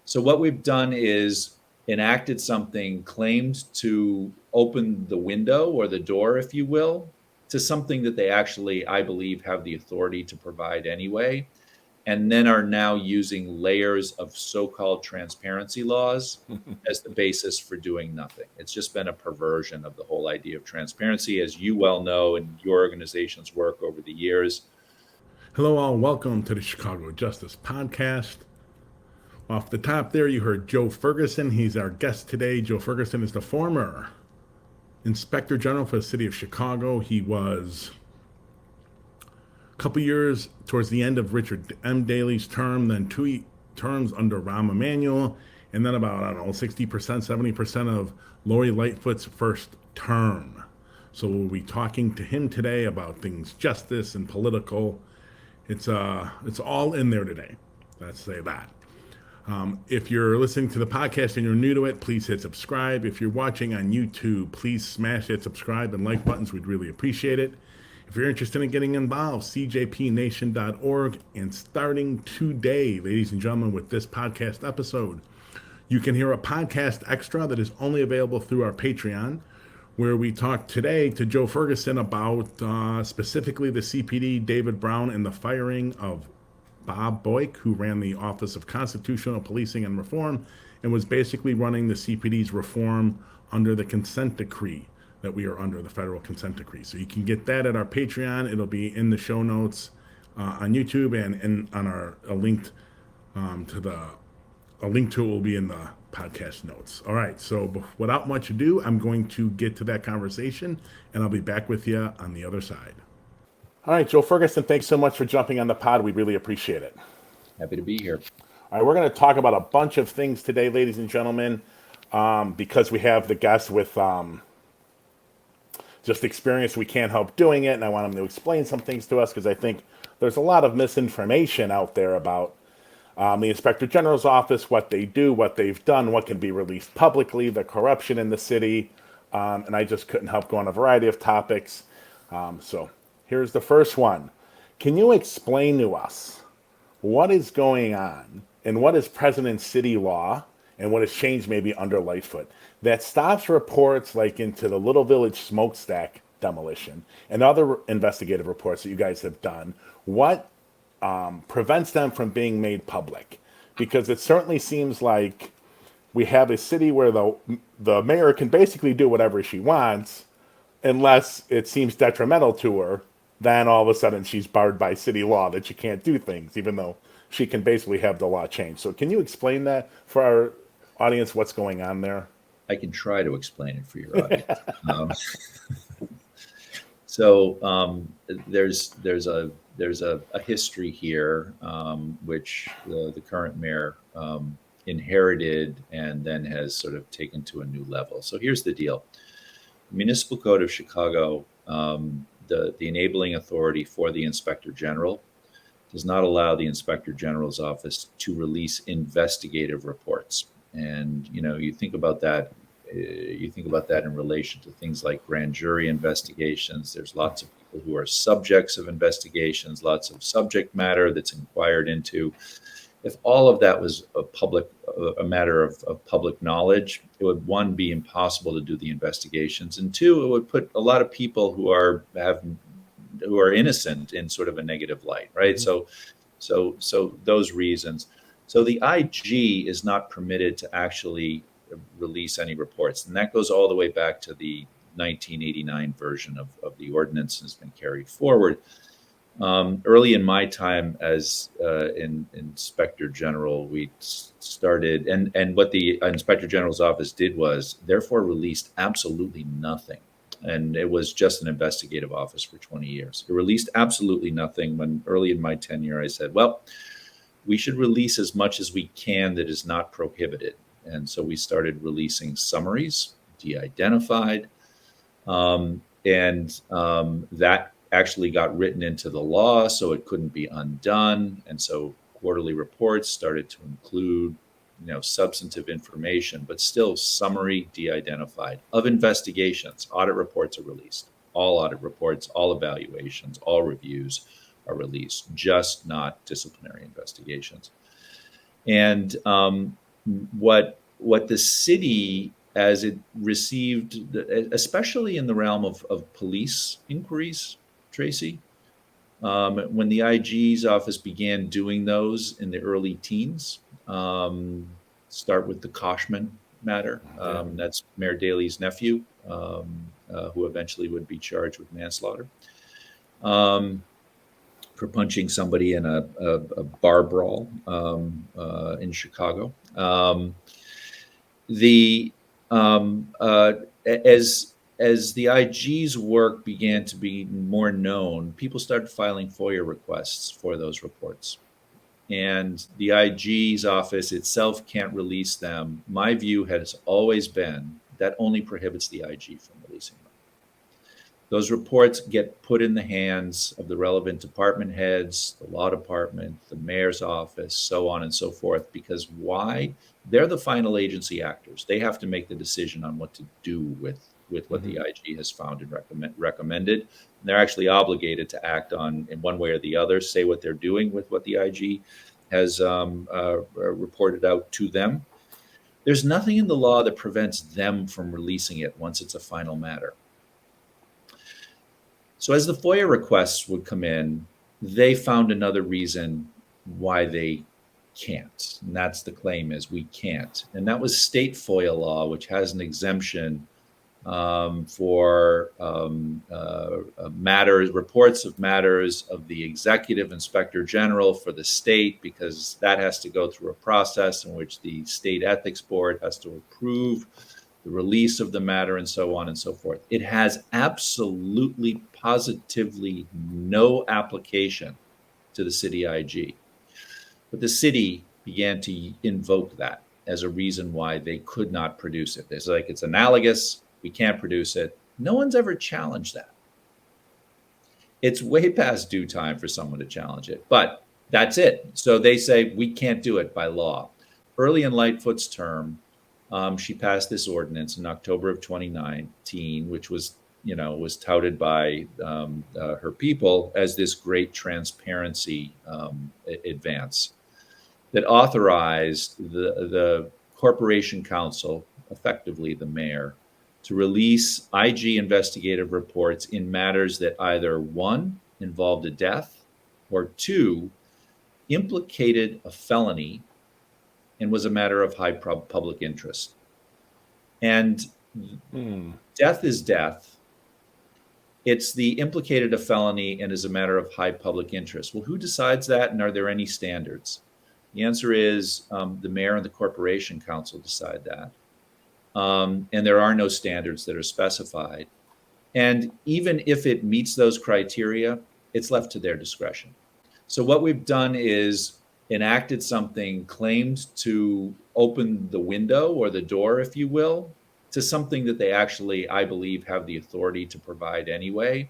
So what we've done is enacted something claimed to open the window or the door, if you will, to something that they actually, I believe, have the authority to provide anyway, and then are now using layers of so-called transparency laws as the basis for doing nothing. It's just been a perversion of the whole idea of transparency, as you well know in your organization's work over the years. Hello, all. Welcome to the Chicago Justice Podcast. Off the top there, you heard Joe Ferguson. He's our guest today. Joe Ferguson is the former Inspector General for the City of Chicago. He was a couple years towards the end of Richard M. Daley's term, then 2 terms under Rahm Emanuel, and then about, 60%, 70% of Lori Lightfoot's first term. So we'll be talking to him today about things justice and political. It's all in there today. Let's say that. If you're listening to the podcast and you're new to it, please hit subscribe. If you're watching on YouTube, please smash that subscribe and like buttons. We'd really appreciate it. If you're interested in getting involved, cjpnation.org. And starting today, ladies and gentlemen, with this podcast episode, you can hear a podcast extra that is only available through our Patreon, where we talked today to Joe Ferguson about specifically the CPD, David Brown, and the firing of Bob Boyk, who ran the Office of Constitutional Policing and Reform and was basically running the CPD's reform under the consent decree that we are under, the federal consent decree. So you can get that at our Patreon. It'll be in the show notes on YouTube, and on our a link to it will be in the podcast notes. All right, so without much ado, I'm going to get to that conversation, and I'll be back with you on the other side. All right, Joe Ferguson, thanks so much for jumping on the pod. We really appreciate it. Happy to be here. All right, we're going to talk about a bunch of things today, ladies and gentlemen, because we have the guest with just experience. We can't help doing it, and I want him to explain some things to us because I think there's a lot of misinformation out there about the Inspector General's office, what they do, what they've done, what can be released publicly, the corruption in the city, and I just couldn't help go on a variety of topics. So here's the first one. Can you explain to us what is going on and what is present in city law and what has changed maybe under Lightfoot that stops reports like into the Little Village smokestack demolition and other investigative reports that you guys have done? What prevents them from being made public? Because it certainly seems like we have a city where the mayor can basically do whatever she wants unless it seems detrimental to her. Then all of a sudden she's barred by city law that she can't do things, even though she can basically have the law changed. So can you explain that for our audience, what's going on there? I can try to explain it for your audience. So there's a history here, which the current mayor inherited and then has sort of taken to a new level. So here's the deal. The Municipal Code of Chicago, the enabling authority for the Inspector General, does not allow the Inspector General's office to release investigative reports. And, you think about that. You think about that in relation to things like grand jury investigations. There's lots of people who are subjects of investigations, lots of subject matter that's inquired into. If all of that was a matter of public knowledge, it would, one, be impossible to do the investigations, and two, it would put a lot of people who are innocent in sort of a negative light, right? Mm-hmm. So those reasons. So the IG is not permitted to actually release any reports, and that goes all the way back to the 1989 version of the ordinance and has been carried forward. Early in my time as Inspector General, we started, and what the Inspector General's office did was therefore released absolutely nothing. And it was just an investigative office for 20 years. It released absolutely nothing when early in my tenure I said, well, we should release as much as we can that is not prohibited. And so we started releasing summaries, de-identified, and that actually got written into the law, so it couldn't be undone. And so quarterly reports started to include, substantive information, but still summary, de-identified of investigations. Audit reports are released. All audit reports, all evaluations, all reviews are released, just not disciplinary investigations. And what the city, as it received, especially in the realm of police inquiries, Tracy, when the IG's office began doing those in the early teens, start with the Koshman matter. That's Mayor Daley's nephew, who eventually would be charged with manslaughter for punching somebody in a bar brawl in Chicago. The as the IG's work began to be more known, people started filing FOIA requests for those reports. And the IG's office itself can't release them. My view has always been that only prohibits the IG from releasing them. Those reports get put in the hands of the relevant department heads, the law department, the mayor's office, so on and so forth. Because why? They're the final agency actors. They have to make the decision on what to do with what the IG has found and recommended. And they're actually obligated to act on, in one way or the other, say what they're doing with what the IG has reported out to them. There's nothing in the law that prevents them from releasing it once it's a final matter. So as the FOIA requests would come in, they found another reason why they can't. And that's the claim, is we can't. And that was state FOIA law, which has an exemption for matters, reports of matters of the executive inspector general for the state, because that has to go through a process in which the state ethics board has to approve the release of the matter, and so on and so forth. It has absolutely, positively no application to the city IG. But the city began to invoke that as a reason why they could not produce it. It's like, it's analogous, we can't produce it. No one's ever challenged that. It's way past due time for someone to challenge it, but that's it. So they say we can't do it by law. Early in Lightfoot's term, she passed this ordinance in October of 2019, which was touted by her people as this great transparency advance that authorized the corporation counsel, effectively the mayor, to release IG investigative reports in matters that either, one, involved a death, or two, implicated a felony and was a matter of high public interest. And death is death. It's the implicated a felony and is a matter of high public interest. Well, who decides that, and are there any standards? The answer is the mayor and the corporation council decide that. And there are no standards that are specified. And even if it meets those criteria, it's left to their discretion. So what we've done is enacted something claimed to open the window or the door, if you will, to something that they actually, I believe, have the authority to provide anyway,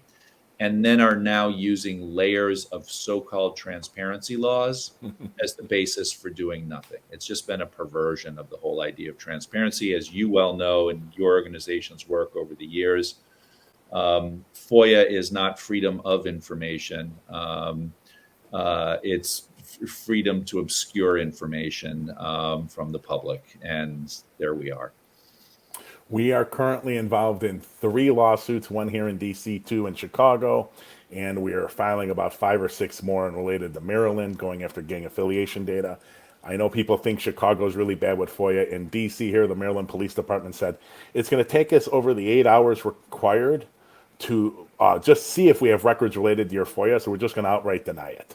and then are now using layers of so-called transparency laws as the basis for doing nothing. It's just been a perversion of the whole idea of transparency. As you well know in your organization's work over the years, FOIA is not freedom of information. It's freedom to obscure information from the public. And there we are. We are currently involved in 3 lawsuits, one here in DC, 2 in Chicago, and we are filing about 5 or 6 more related to Maryland, going after gang affiliation data. I know people think Chicago is really bad with FOIA. In DC here, the Maryland Police Department said it's going to take us over the 8 hours required to just see if we have records related to your FOIA, so we're just going to outright deny it.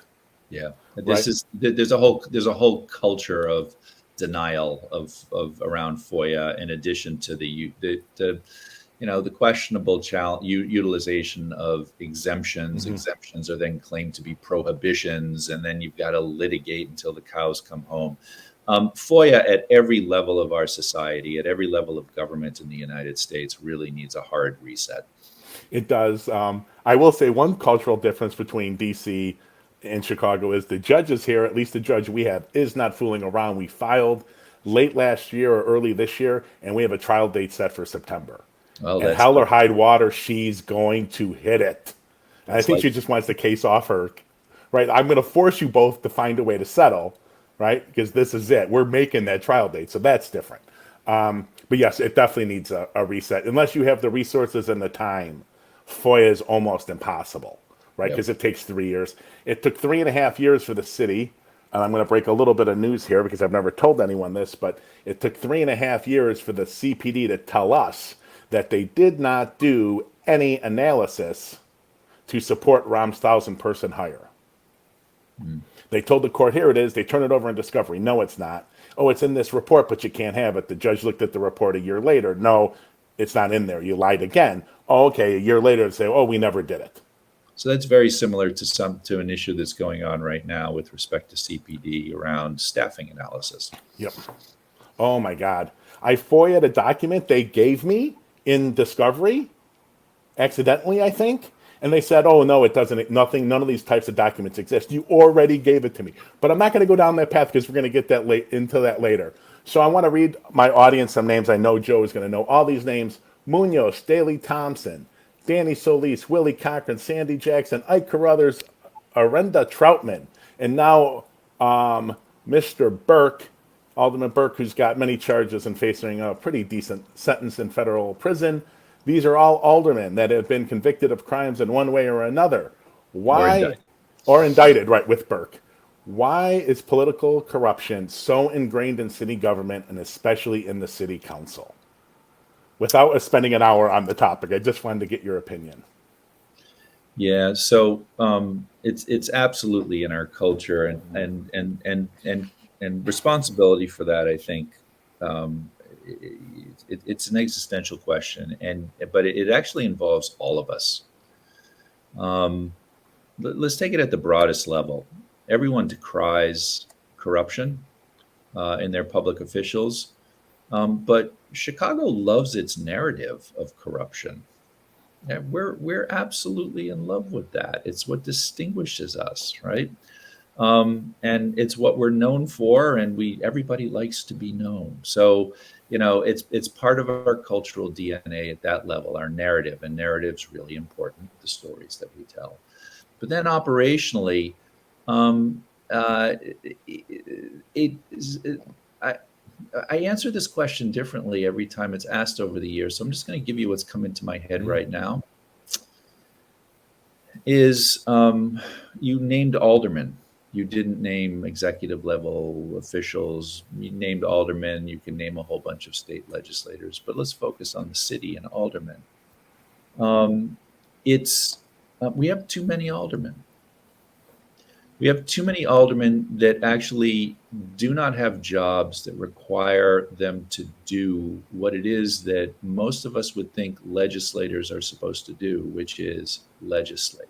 Yeah, there's a whole culture of denial of around FOIA, in addition to the questionable utilization of exemptions. Mm-hmm. Exemptions are then claimed to be prohibitions, and then you've got to litigate until the cows come home. FOIA at every level of our society, at every level of government in the United States, really needs a hard reset. It does. I will say one cultural difference between DC and Chicago is the judges here, at least the judge we have, is not fooling around. We filed late last year or early this year, and we have a trial date set for September. Well, and hell or high water, she's going to hit it. And I think she just wants the case off her. Right? I'm going to force you both to find a way to settle, right? Because this is it. We're making that trial date, so that's different. But yes, it definitely needs a reset. Unless you have the resources and the time, FOIA is almost impossible, right? Yep. Because it takes 3 years. It took 3.5 years for the city. And I'm going to break a little bit of news here because I've never told anyone this, but it took 3.5 years for the CPD to tell us that they did not do any analysis to support Rahm's 1,000-person hire. Mm. They told the court, here it is. They turn it over in discovery. No, it's not. Oh, it's in this report, but you can't have it. The judge looked at the report a year later. No, it's not in there. You lied again. Oh, okay. A year later, they say, oh, we never did it. So that's very similar to an issue that's going on right now with respect to CPD around staffing analysis. Yep. Oh my God. I FOIA'd a document they gave me in discovery, accidentally, I think. And they said, oh, no, it doesn't, nothing, none of these types of documents exist. You already gave it to me. But I'm not going to go down that path because we're going to get into that later. So I want to read my audience some names. I know Joe is going to know all these names. Munoz, Daley Thompson, Danny Solis, Willie Cochran, Sandy Jackson, Ike Carruthers, Arenda Troutman, and now Mr. Burke, Alderman Burke, who's got many charges and facing a pretty decent sentence in federal prison. These are all aldermen that have been convicted of crimes in one way or another. Or Why, indicted. or indicted, right, with Burke. Why is political corruption so ingrained in city government and especially in the city council? Without us spending an hour on the topic, I just wanted to get your opinion. Yeah, so it's absolutely in our culture, and responsibility for that. I think um, it's an existential question, but it actually involves all of us. Um, let's take it at the broadest level. Everyone decries corruption in their public officials, but Chicago loves its narrative of corruption. Yeah, we're absolutely in love with that. It's what distinguishes us, right? And it's what we're known for, and we everybody likes to be known. So, it's part of our cultural DNA at that level, our narrative, and narrative's really important, the stories that we tell. But then operationally, um, it I, I answer this question differently every time it's asked over the years. So I'm just going to give you what's come into my head right now. Is You named aldermen. You didn't name executive level officials. You named aldermen. You can name a whole bunch of state legislators, but let's focus on the city and aldermen. Um, it's We have too many aldermen. We have too many aldermen that actually do not have jobs that require them to do what it is that most of us would think legislators are supposed to do, which is legislate.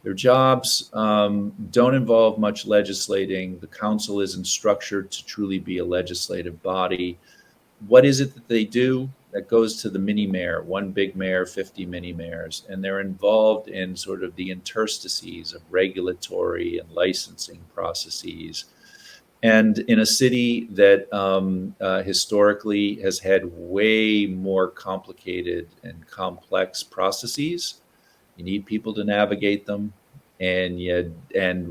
Their jobs don't involve much legislating. The council isn't structured to truly be a legislative body. What is it that they do? That goes to the mini mayor, one big mayor, 50 mini mayors, and they're involved in sort of the interstices of regulatory and licensing processes. And in a city that historically has had way more complicated and complex processes, you need people to navigate them. And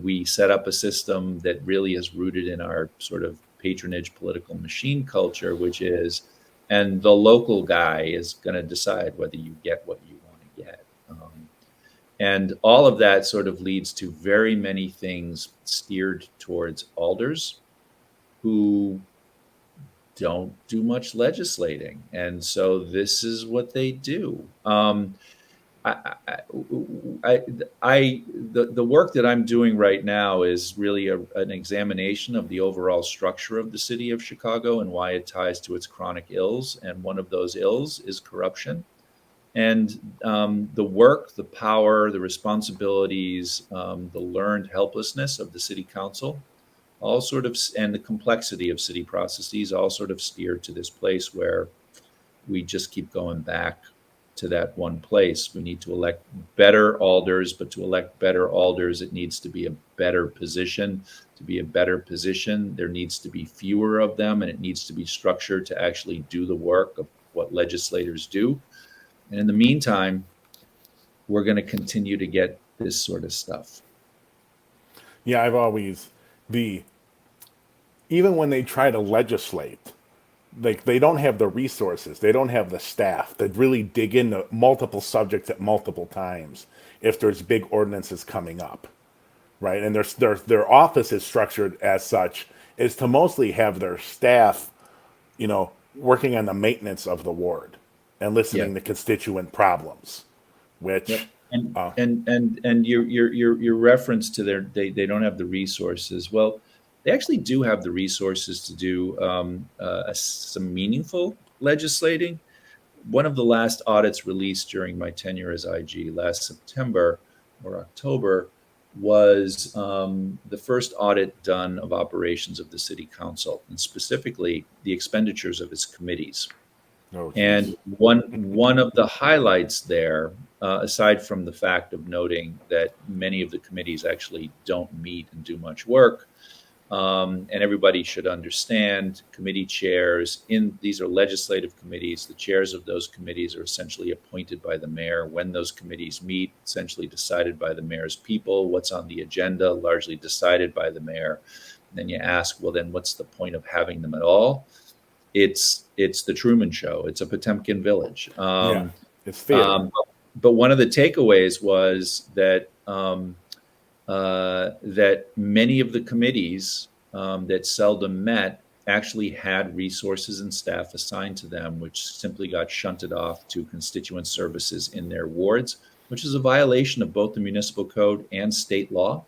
we set up a system that really is rooted in our sort of patronage political machine culture, which is, and the local guy is going to decide whether you get what you want to get. And all of that sort of leads to very many things steered towards alders who don't do much legislating. And so this is what they do. I, the work that I'm doing right now is really an examination of the overall structure of the city of Chicago and why it ties to its chronic ills. And one of those ills is corruption. And the work, the power, the responsibilities, the learned helplessness of the city council, all sort of, and the complexity of city processes, all sort of steered to this place where we just keep going back to that one place. We need to elect better alders, but to elect better alders, it needs to be a better position. To be a better position, there needs to be fewer of them, and it needs to be structured to actually do the work of what legislators do. And in the meantime, we're going to continue to get this sort of stuff. Yeah, I've always, the even when they try to legislate, like they don't have the resources, they don't have the staff to really dig into multiple subjects at multiple times if there's big ordinances coming up, right? And their office is structured as such is to mostly have their staff, working on the maintenance of the ward and Yeah. listening to constituent problems, Yep. which, uh, And your reference to they don't have the resources. Well, they actually do have the resources to do some meaningful legislating. One of the last audits released during my tenure as IG last September or October was the first audit done of operations of the city council, and specifically the expenditures of its committees. oh, geez. And one of the highlights there, aside from the fact of noting that many of the committees actually don't meet and do much work, and everybody should understand committee chairs in these are legislative committees. The chairs of those committees are essentially appointed by the mayor. When those committees meet, essentially decided by the mayor's people. What's on the agenda, largely decided by the mayor. And then you ask, well, then what's the point of having them at all? It's the Truman Show. It's a Potemkin village. Yeah, it's theater. But one of the takeaways was that that many of the committees that seldom met actually had resources and staff assigned to them, which simply got shunted off to constituent services in their wards, which is a violation of both the municipal code and state law.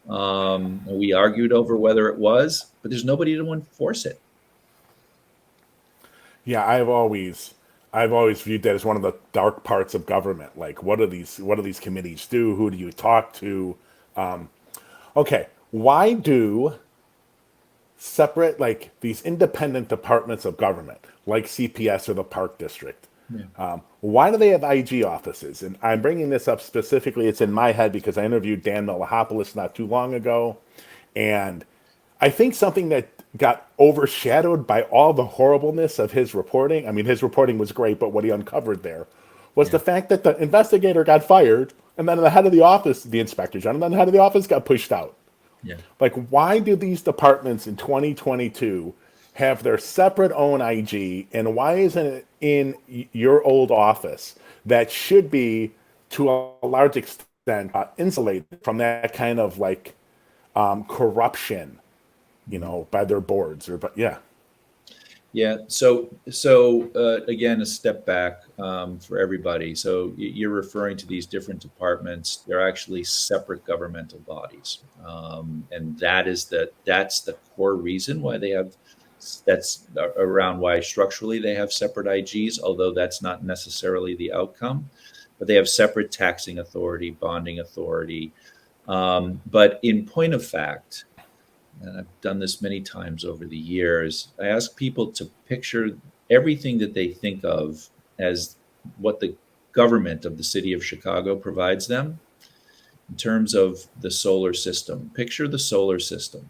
We argued over whether it was, but there's nobody to enforce it. Yeah, I've always viewed that as one of the dark parts of government. Like, what do these committees do? Who do you talk to? Okay, why do separate, like, these independent departments of government, like CPS or the Park District? Yeah. Why do they have IG offices? And I'm bringing this up specifically. It's in my head because I interviewed Dan Milahopoulos not too long ago, and I think something that got overshadowed by all the horribleness of his reporting. I mean, his reporting was great, but what he uncovered there was Yeah. the fact that the investigator got fired, and then the head of the office, the inspector general, and then the head of the office got pushed out. Yeah. Like, why do these departments in 2022 have their separate own IG, and why isn't it in your old office that should be, to a large extent, insulated from that kind of like corruption, by their boards or, but yeah. Yeah. Again, a step back for everybody. So you're referring to these different departments. They're actually separate governmental bodies, and that's the core reason why they have. That's around why structurally they have separate IGs, although that's not necessarily the outcome. But they have separate taxing authority, bonding authority. But in point of fact, and I've done this many times over the years, I ask people to picture everything that they think of as what the government of the city of Chicago provides them in terms of the solar system. Picture the solar system.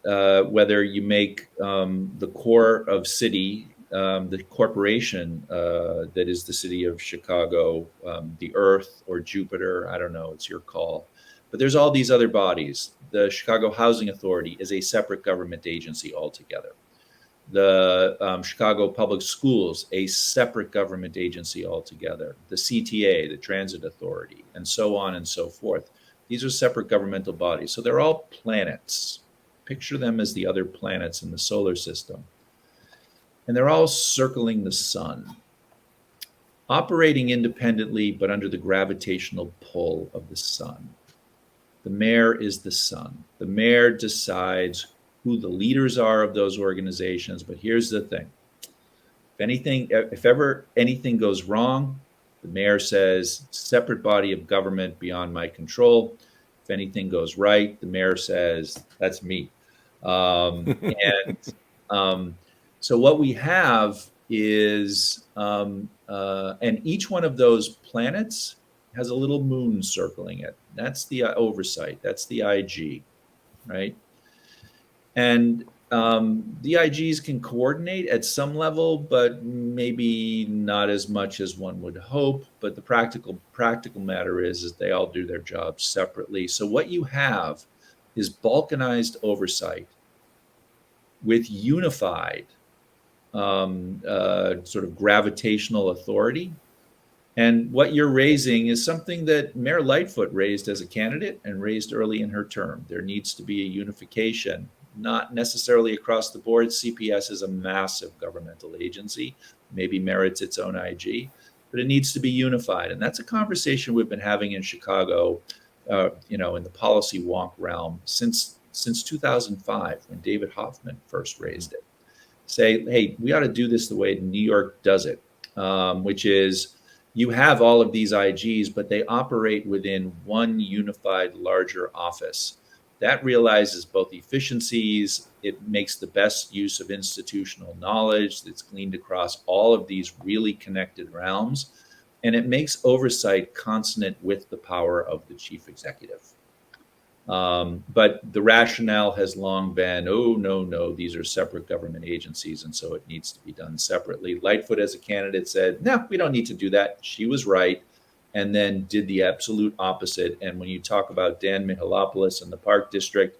Whether you make the core of city, the corporation that is the city of Chicago, the Earth or Jupiter, I don't know, it's your call. But there's all these other bodies. The Chicago Housing Authority is a separate government agency altogether. The Chicago Public Schools, a separate government agency altogether. The CTA, the Transit Authority, and so on and so forth. These are separate governmental bodies. So they're all planets. Picture them as the other planets in the solar system. And they're all circling the sun, operating independently, but under the gravitational pull of the sun. The mayor is the sun. The mayor decides who the leaders are of those organizations. But here's the thing. If ever anything goes wrong, the mayor says, separate body of government beyond my control. If anything goes right, the mayor says, that's me. So what we have is, and each one of those planets has a little moon circling it. That's the oversight. That's the IG, right? And the IGs can coordinate at some level, but maybe not as much as one would hope. But the practical matter is they all do their jobs separately. So what you have is balkanized oversight with unified sort of gravitational authority. And what you're raising is something that Mayor Lightfoot raised as a candidate and raised early in her term. There needs to be a unification, not necessarily across the board. CPS is a massive governmental agency, maybe merits its own IG, but it needs to be unified. And that's a conversation we've been having in Chicago, in the policy wonk realm since 2005, when David Hoffman first raised it. Say, hey, we ought to do this the way New York does it, which is you have all of these IGs, but they operate within one unified larger office. That realizes both efficiencies, it makes the best use of institutional knowledge that's gleaned across all of these really connected realms, and it makes oversight consonant with the power of the chief executive. But the rationale has long been, oh, no, these are separate government agencies, and so it needs to be done separately. Lightfoot, as a candidate, said, no, we don't need to do that. She was right, and then did the absolute opposite. And when you talk about Dan Mihalopoulos and the Park District,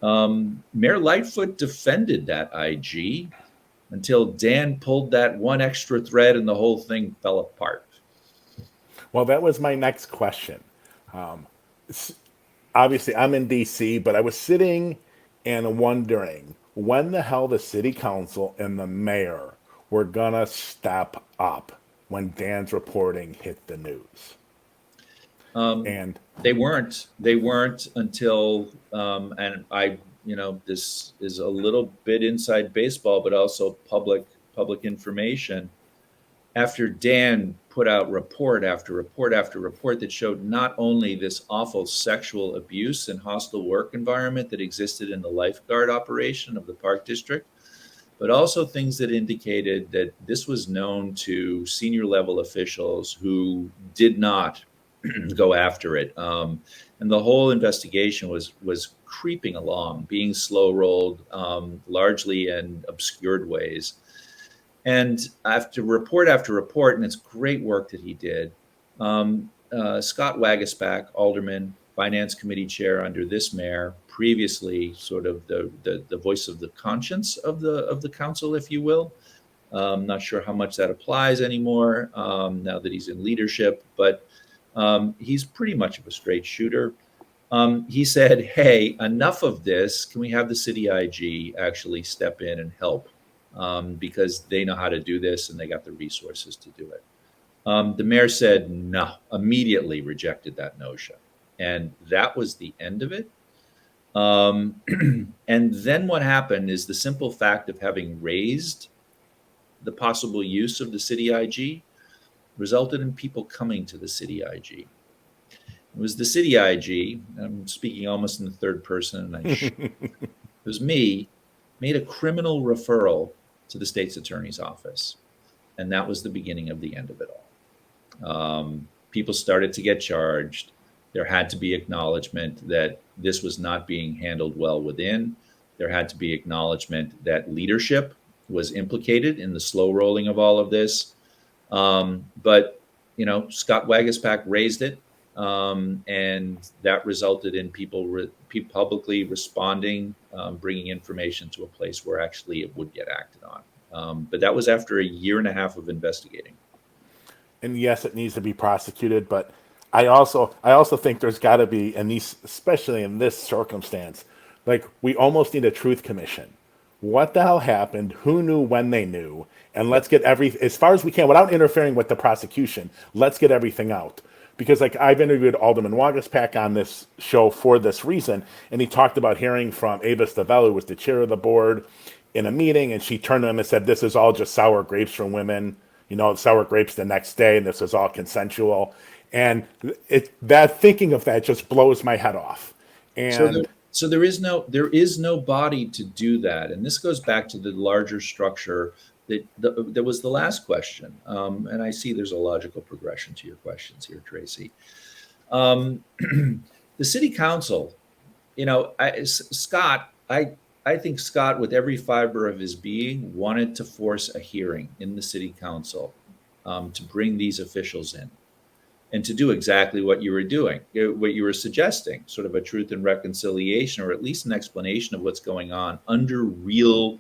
Mayor Lightfoot defended that IG until Dan pulled that one extra thread and the whole thing fell apart. Well, that was my next question. Obviously, I'm in DC, but I was sitting and wondering when the hell the city council and the mayor were going to step up when Dan's reporting hit the news. And they weren't until, and I, this is a little bit inside baseball, but also public information. After Dan put out report after report after report that showed not only this awful sexual abuse and hostile work environment that existed in the lifeguard operation of the Park District, but also things that indicated that this was known to senior level officials who did not go after it. And the whole investigation was creeping along, being slow rolled, largely in obscured ways. And after report, and it's great work that he did, Scott Waguespack, alderman, finance committee chair under this mayor, previously sort of the voice of the conscience of the council, if you will. Not sure how much that applies anymore now that he's in leadership, but he's pretty much of a straight shooter. He said, hey, enough of this. Can we have the city IG actually step in and help? Because they know how to do this and they got the resources to do it. The mayor said no, immediately rejected that notion. And that was the end of it. And then what happened is the simple fact of having raised the possible use of the city IG resulted in people coming to the city IG. It was the city IG, I'm speaking almost in the third person, and it was me, made a criminal referral to the state's attorney's office. And that was the beginning of the end of it all. People started to get charged. There had to be acknowledgement that this was not being handled well within. There had to be acknowledgement that leadership was implicated in the slow rolling of all of this. But, Scott Waguespack raised it. And that resulted in people publicly responding, bringing information to a place where actually it would get acted on. But that was after a year and a half of investigating. And yes, it needs to be prosecuted, but I also think there's got to be, especially in this circumstance, like we almost need a truth commission. What the hell happened? Who knew when they knew? And let's get as far as we can, without interfering with the prosecution, let's get everything out. Because I've interviewed Alderman Waguespack on this show for this reason, and he talked about hearing from Ava Stavello, who was the chair of the board, in a meeting, and she turned to him and said, this is all just sour grapes from women, sour grapes the next day, and this is all consensual. And that thinking of that just blows my head off. And so there is no body to do that. And this goes back to the larger structure that was the last question. And I see there's a logical progression to your questions here, Tracy. The city council, I think Scott, with every fiber of his being, wanted to force a hearing in the city council to bring these officials in. and to do exactly what you were doing, what you were suggesting, sort of a truth and reconciliation, or at least an explanation of what's going on under real,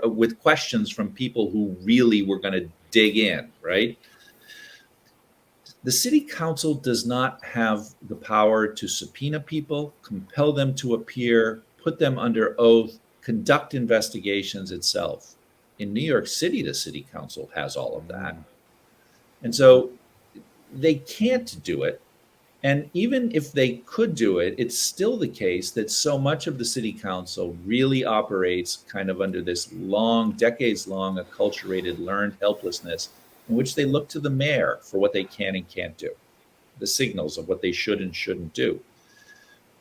with questions from people who really were going to dig in, right? The city council does not have the power to subpoena people, compel them to appear, put them under oath, conduct investigations itself. In New York City, the city council has all of that. And so they can't do it. And even if they could do it, it's still the case that so much of the city council really operates kind of under this long, decades long, acculturated, learned helplessness in which they look to the mayor for what they can and can't do, the signals of what they should and shouldn't do.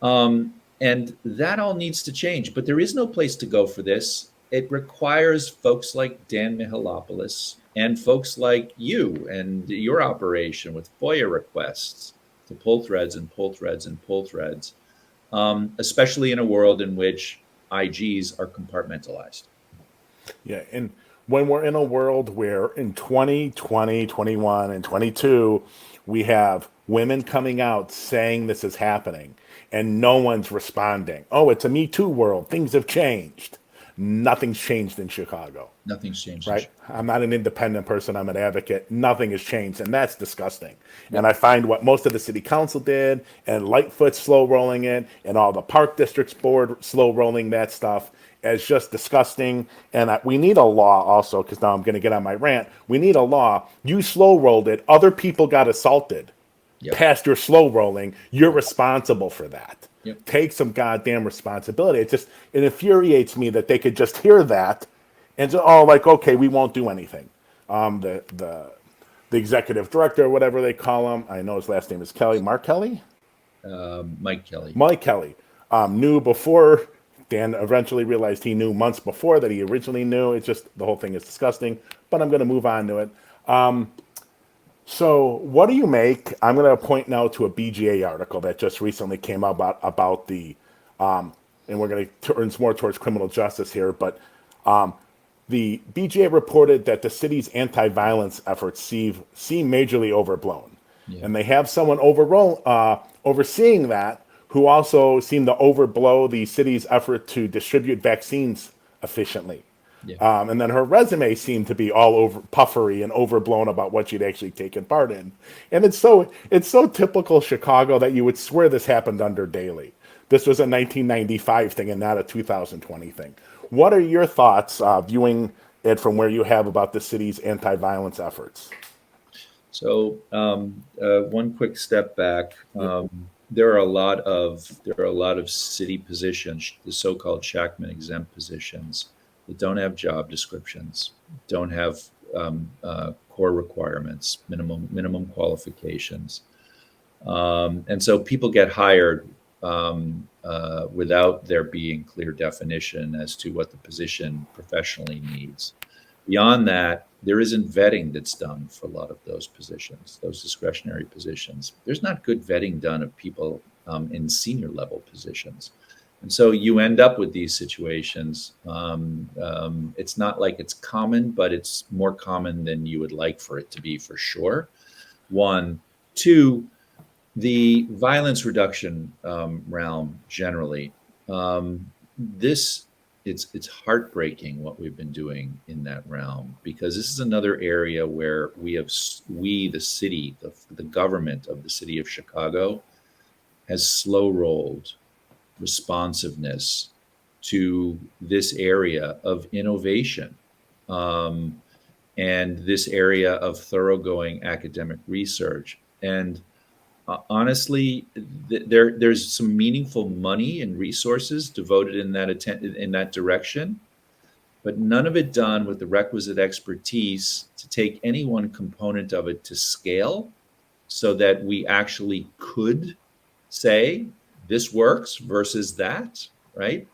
And that all needs to change. But there is no place to go for this. It requires folks like Dan Mihalopoulos and folks like you and your operation with FOIA requests to pull threads and pull threads and pull threads, especially in a world in which IGs are compartmentalized. Yeah, and when we're in a world where in 2020, 21, and 22, we have women coming out saying this is happening and no one's responding. Oh, it's a Me Too world. Things have changed. Nothing's changed in Chicago. Nothing's changed. Right? I'm not an independent person. I'm an advocate. Nothing has changed, and that's disgusting. Yep. And I find what most of the city council did, and Lightfoot slow rolling it, and all the park districts board slow rolling that stuff, as just disgusting. And we need a law also, because now I'm going to get on my rant. We need a law. You slow rolled it. Other people got assaulted. Yep. Past your slow rolling, you're responsible for that. Yep. Take some goddamn responsibility. It infuriates me that they could just hear that and so, okay, we won't do anything. The executive director, or whatever they call him, I know his last name is Kelly. Mark Kelly? Mike Kelly. Mike Kelly knew before. Dan eventually realized he knew months before that he originally knew. It's just the whole thing is disgusting. But I'm going to move on to it. So what do you make? I'm going to point now to a BGA article that just recently came out about the, and we're going to turn more towards criminal justice here, but the BGA reported that the city's anti-violence efforts seem majorly overblown. Yeah. And they have someone overseeing that who also seemed to overblow the city's effort to distribute vaccines efficiently. Yeah. And then her resume seemed to be all over puffery and overblown about what she'd actually taken part in. And it's so typical Chicago that you would swear this happened under Daley. This was a 1995 thing and not a 2020 thing. What are your thoughts, viewing it from where you have, about the city's anti-violence efforts? So one quick step back. There are a lot of city positions, the so-called Shackman exempt positions, that don't have job descriptions, don't have core requirements, minimum qualifications, and so people get hired without there being clear definition as to what the position professionally needs. Beyond that, there isn't vetting that's done for a lot of those positions, those discretionary positions. There's not good vetting done of people in senior level positions. And so you end up with these situations. It's not like it's common, but it's more common than you would like for it to be, for sure. One. Two, the violence reduction realm generally, it's heartbreaking what we've been doing in that realm, because this is another area where the city, the government of the city of Chicago, has slow rolled responsiveness to this area of innovation and this area of thoroughgoing academic research. And honestly, there's some meaningful money and resources devoted in that direction, but none of it done with the requisite expertise to take any one component of it to scale, so that we actually could say this works versus that, right?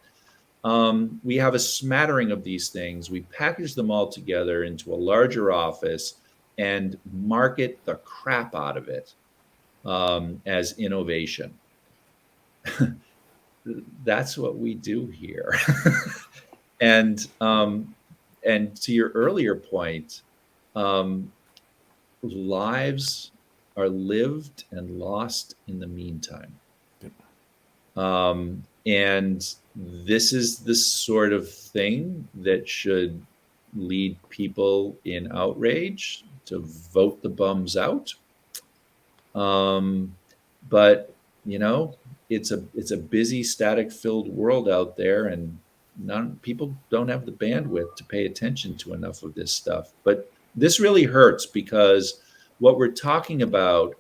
We have a smattering of these things. We package them all together into a larger office and market the crap out of it as innovation. That's what we do here. And to your earlier point, lives are lived and lost in the meantime. And this is the sort of thing that should lead people in outrage to vote the bums out. But you know, it's a busy, static-filled world out there, and people don't have the bandwidth to pay attention to enough of this stuff. But this really hurts because what we're talking about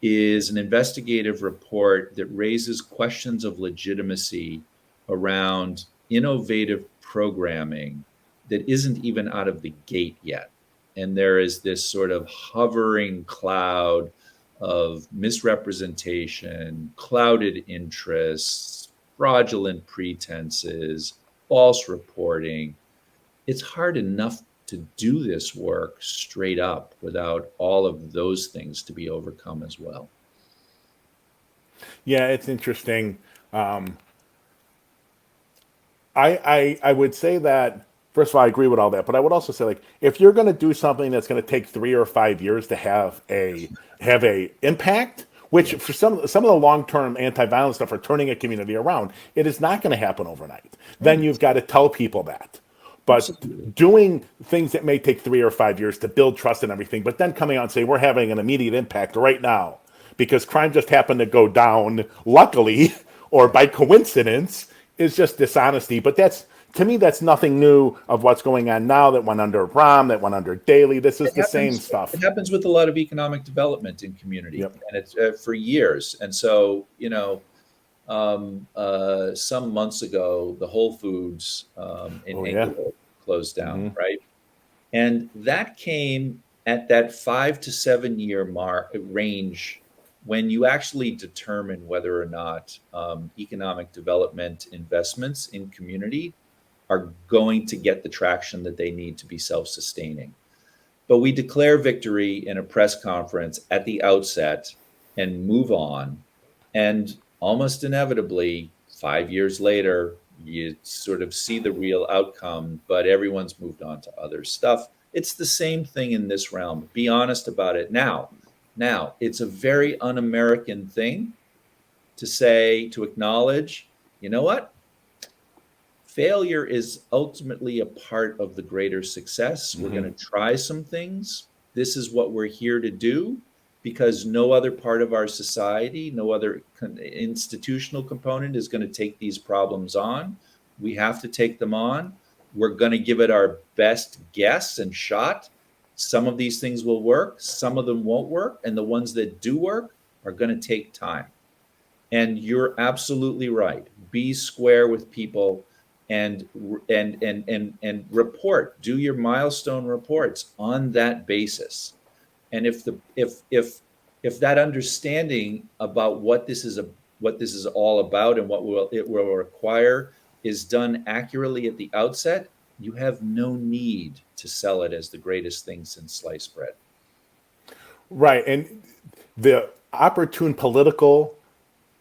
is an investigative report that raises questions of legitimacy around innovative programming that isn't even out of the gate yet. And there is this sort of hovering cloud of misrepresentation, clouded interests, fraudulent pretenses, false reporting. It's hard enough to do this work straight up without all of those things to be overcome as well. Yeah, it's interesting. I would say that, first of all, I agree with all that, but I would also say, like, if you're going to do something that's going to take 3 or 5 years to have a impact, which for some of the long-term anti-violence stuff are turning a community around, it is not going to happen overnight. Then you've got to tell people that. But doing things that may take 3 or 5 years to build trust and everything, but then coming out and say we're having an immediate impact right now because crime just happened to go down, luckily, or by coincidence, is just dishonesty. But to me, that's nothing new of what's going on now that went under Rahm, that went under Daley. This is the same stuff. It happens with a lot of economic development in community, Yep. and it's for years. And so, some months ago, the Whole Foods in Englewood closed down, right? And that came at that 5 to 7 year range when you actually determine whether or not economic development investments in community are going to get the traction that they need to be self-sustaining. But we declare victory in a press conference at the outset and move on. And almost inevitably, 5 years later, you sort of see the real outcome, but everyone's moved on to other stuff. It's the same thing in this realm. Be honest about it now. Now, it's a very un-American thing to acknowledge, you know what? Failure is ultimately a part of the greater success. We're going to try some things. This is what we're here to do because no other part of our society, no other institutional component is going to take these problems on. We have to take them on. We're going to give it our best guess and shot. Some of these things will work, some of them won't work, and the ones that do work are going to take time. And you're absolutely right. Be square with people and report. Do your milestone reports on that basis. And if that understanding about what this is all about and what it will require is done accurately at the outset, you have no need to sell it as the greatest thing since sliced bread. Right. And the opportune political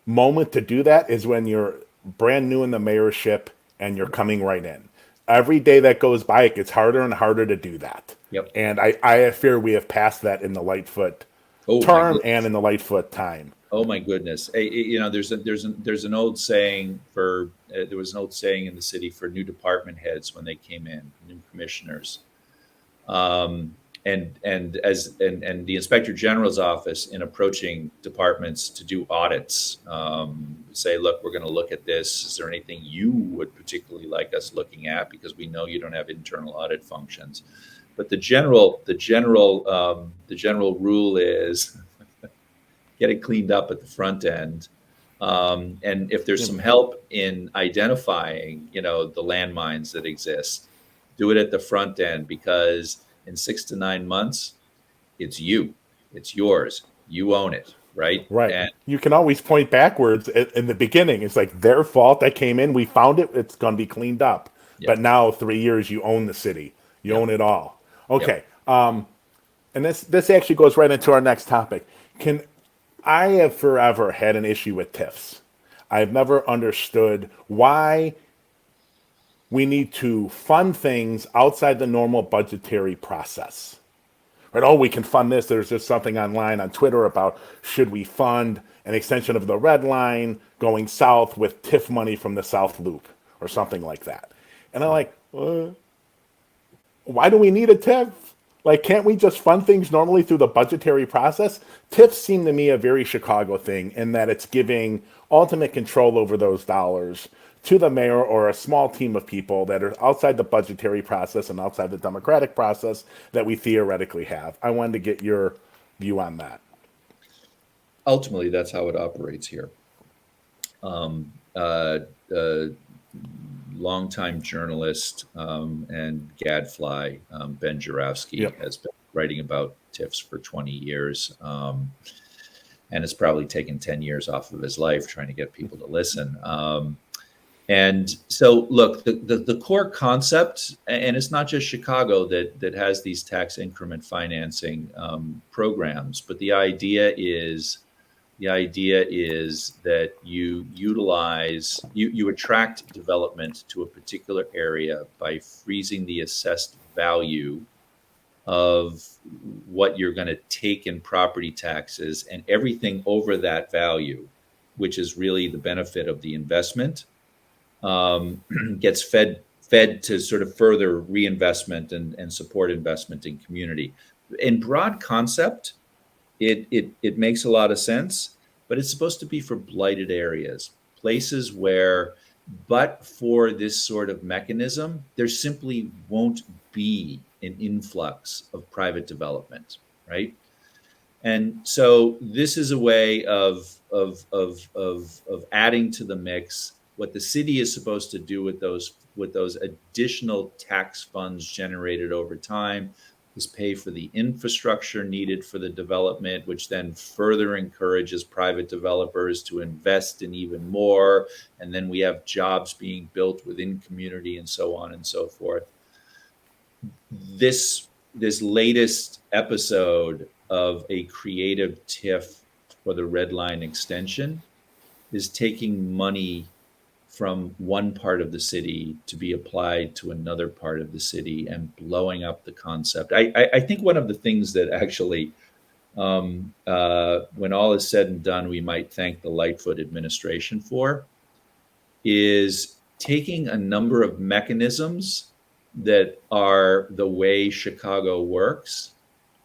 moment to do that is when you're brand new in the mayorship and you're coming right in. Every day that goes by, it gets harder and harder to do that. Yep. And I fear we have passed that in the Lightfoot term and in the Lightfoot time. Oh my goodness! There's an old saying there was an old saying in the city for new department heads when they came in, new commissioners, and the inspector general's office in approaching departments to do audits, say, look, we're going to look at this. Is there anything you would particularly like us looking at? Because we know you don't have internal audit functions. But the general rule is get it cleaned up at the front end. And if there's some help in identifying, the landmines that exist, do it at the front end, because in 6 to 9 months, it's yours, you own it. Right. Right. And you can always point backwards in the beginning. It's like their fault. I came in, we found it. It's going to be cleaned up. Yep. But now 3 years, you own the city. You own it all. Okay. Yep. And this actually goes right into our next topic. I have forever had an issue with TIFs. I've never understood why we need to fund things outside the normal budgetary process. right? Oh, we can fund this. There's just something online on Twitter about should we fund an extension of the red line going south with TIF money from the South Loop or something like that. And I'm like, why do we need a TIF? Like, can't we just fund things normally through the budgetary process? TIFs seem to me a very Chicago thing in that it's giving ultimate control over those dollars to the mayor or a small team of people that are outside the budgetary process and outside the democratic process that we theoretically have. I wanted to get your view on that. Ultimately, that's how it operates here. Longtime journalist and gadfly Ben Jarofsky has been writing about TIFs for 20 years, and it's probably taken 10 years off of his life trying to get people to listen. And so, look, the core concept, and it's not just Chicago that has these tax increment financing programs, but the idea is that you attract development to a particular area by freezing the assessed value of what you're going to take in property taxes, and everything over that value, which is really the benefit of the investment, gets fed to sort of further reinvestment and support investment in community. In broad concept, it makes a lot of sense, but it's supposed to be for blighted areas, places where, but for this sort of mechanism, there simply won't be an influx of private development, right? And so this is a way of adding to the mix what the city is supposed to do with those additional tax funds generated over time, is pay for the infrastructure needed for the development, which then further encourages private developers to invest in even more. And then we have jobs being built within community and so on and so forth. This latest episode of a creative TIF for the Red Line extension is taking money from one part of the city to be applied to another part of the city and blowing up the concept. I think one of the things that actually, when all is said and done, we might thank the Lightfoot administration for, is taking a number of mechanisms that are the way Chicago works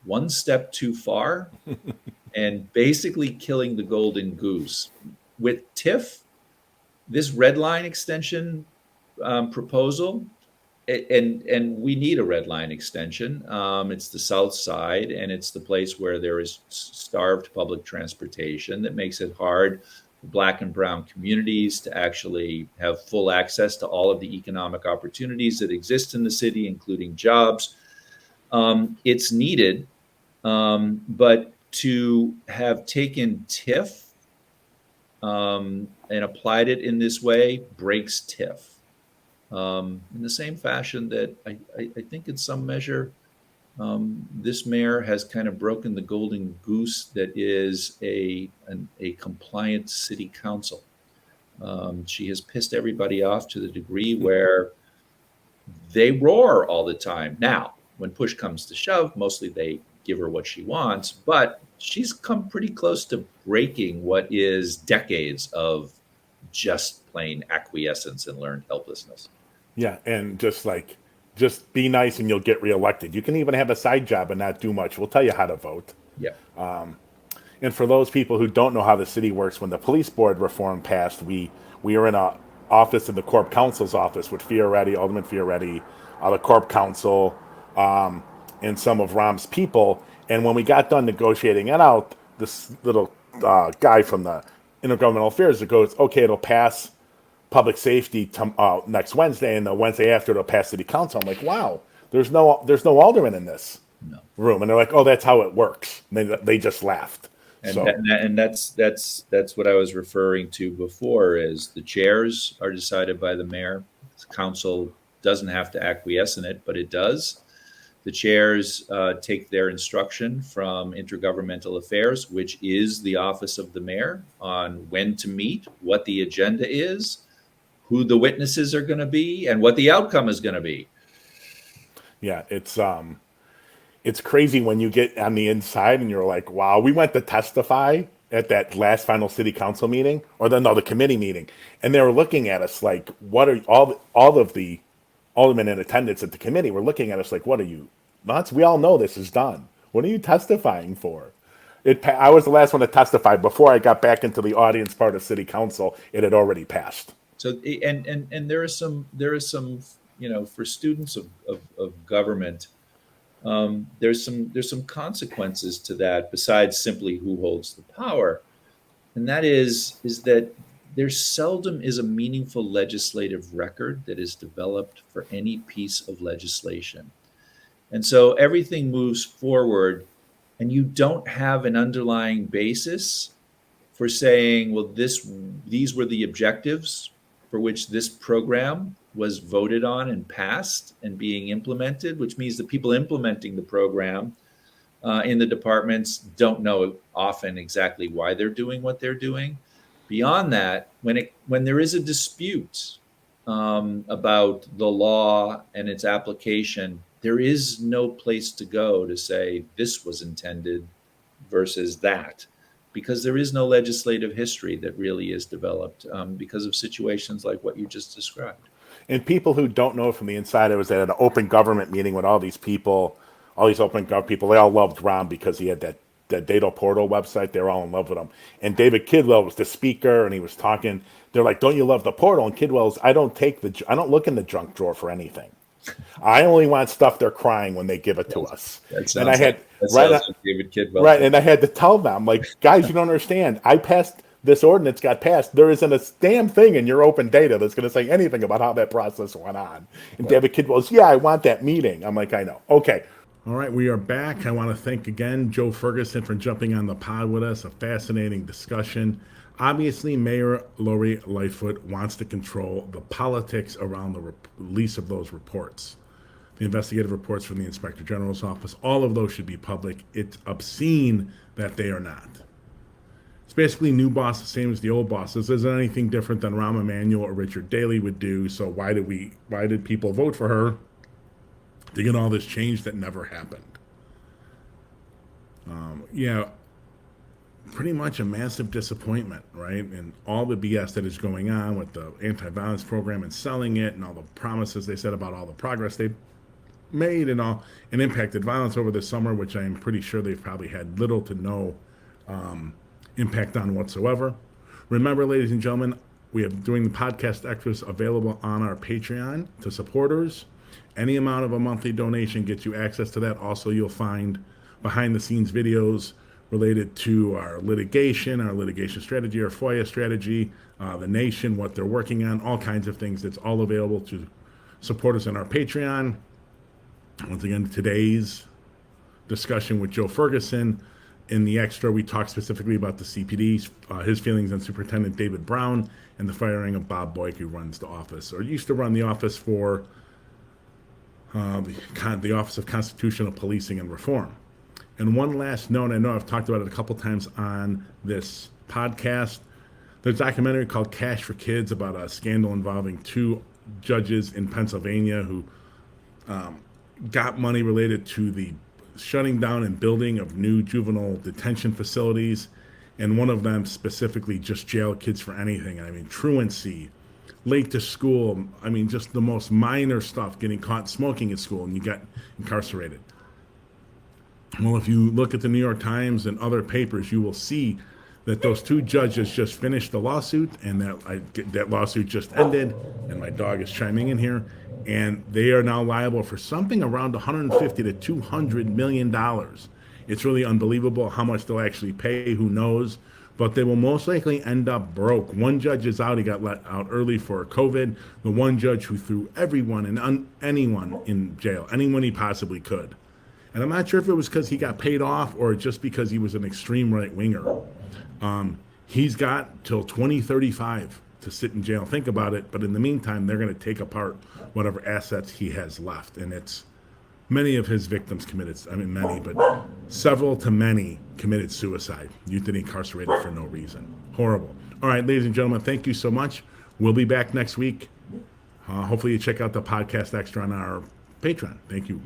one step too far and basically killing the golden goose. With TIF, this red line extension proposal, and we need a red line extension. It's the south side, and it's the place where there is starved public transportation that makes it hard for Black and brown communities to actually have full access to all of the economic opportunities that exist in the city, including jobs. It's needed, but to have taken TIF and applied it in this way breaks TIF. In the same fashion that I think in some measure, this mayor has kind of broken the golden goose that is a compliant city council. She has pissed everybody off to the degree where they roar all the time. Now, when push comes to shove, mostly they give her what she wants, but she's come pretty close to breaking what is decades of just plain acquiescence and learned helplessness. Yeah, and just be nice and you'll get reelected. You can even have a side job and not do much. We'll tell you how to vote. Yeah. And for those people who don't know how the city works, when the police board reform passed, we were in a office in the Corp Council's office with Alderman Fioretti, the Corp Council, and some of Rahm's people. And when we got done negotiating it out, this little guy from the Intergovernmental Affairs that goes, okay, it'll pass public safety next Wednesday, and the Wednesday after it'll pass city council. I'm like, wow, there's no alderman in this room. And they're like, oh, that's how it works. And they just laughed. And that's what I was referring to before, is the chairs are decided by the mayor. The council doesn't have to acquiesce in it, but it does. The chairs take their instruction from Intergovernmental Affairs, which is the office of the mayor, on when to meet, what the agenda is, who the witnesses are going to be, and what the outcome is going to be. Yeah, it's crazy when you get on the inside and you're like, wow, we went to testify at that last final city council meeting, or the committee meeting, and they were looking at us like, what are all of the aldermen in attendance at the committee were looking at us like, what are you nuts? We all know this is done. What are you testifying for? I was the last one to testify before I got back into the audience part of city council. It had already passed. So and there are some for students of government, there's some consequences to that besides simply who holds the power, and that is that there seldom is a meaningful legislative record that is developed for any piece of legislation. And so everything moves forward, and you don't have an underlying basis for saying, well, these were the objectives for which this program was voted on and passed and being implemented, which means the people implementing the program in the departments don't know often exactly why they're doing what they're doing. Beyond that, when there is a dispute about the law and its application, there is no place to go to say this was intended versus that, because there is no legislative history that really is developed because of situations like what you just described. And people who don't know from the inside, I was at an open government meeting with all these people, all these open government people. They all loved Rahm because he had that data portal website. They were all in love with him. And David Kidwell was the speaker, and he was talking. They're like, "Don't you love the portal?" And Kidwell's, I don't look in the junk drawer for anything. I only want stuff they're crying when they give it to us. And I had like David Kidwell. Right, and I had to tell them, like, guys, you don't understand. I passed this ordinance, got passed. There isn't a damn thing in your open data that's going to say anything about how that process went on. And David Kidwell's, yeah, I want that meeting. I'm like, I know. Okay. All right, we are back. I want to thank again Joe Ferguson for jumping on the pod with us. A fascinating discussion. Obviously, Mayor Lightfoot wants to control the politics around the release of those reports. The investigative reports from the Inspector General's office, all of those should be public. It's obscene that they are not. It's basically new boss, the same as the old bosses. Isn't anything different than Rahm Emanuel or Richard Daley would do. So why did people vote for her to get all this change that never happened? Pretty much a massive disappointment, right? And all the BS that is going on with the anti-violence program and selling it, and all the promises they said about all the progress they've made and impacted violence over the summer, which I am pretty sure they've probably had little to no impact on whatsoever. Remember, ladies and gentlemen, we are doing the podcast extras available on our Patreon to supporters. Any amount of a monthly donation gets you access to that. Also, you'll find behind the scenes videos related to our litigation strategy, our FOIA strategy, the nation, what they're working on, all kinds of things. That's all available to supporters on our Patreon. Once again, today's discussion with Joe Ferguson. In the extra, we talk specifically about the CPD, his feelings on Superintendent David Brown, and the firing of Bob Boyk, who runs the office, or used to run the office for the Office of Constitutional Policing and Reform. And one last note, I know I've talked about it a couple times on this podcast. There's a documentary called Cash for Kids about a scandal involving two judges in Pennsylvania who got money related to the shutting down and building of new juvenile detention facilities. And one of them specifically just jailed kids for anything. I mean, truancy, late to school. I mean, just the most minor stuff, getting caught smoking at school, and you got incarcerated. Well, if you look at the New York Times and other papers, you will see that those two judges just finished the lawsuit, and that lawsuit just ended, and my dog is chiming in here, and they are now liable for something around $150 to $200 million. It's really unbelievable how much they'll actually pay, who knows, but they will most likely end up broke. One judge is out, he got let out early for COVID. The one judge who threw everyone and anyone in jail, anyone he possibly could. And I'm not sure if it was because he got paid off or just because he was an extreme right-winger. He's got till 2035 to sit in jail. Think about it. But in the meantime, they're going to take apart whatever assets he has left. And it's many of his victims but several to many committed suicide. Youth and incarcerated for no reason. Horrible. All right, ladies and gentlemen, thank you so much. We'll be back next week. Hopefully you check out the podcast extra on our Patreon. Thank you.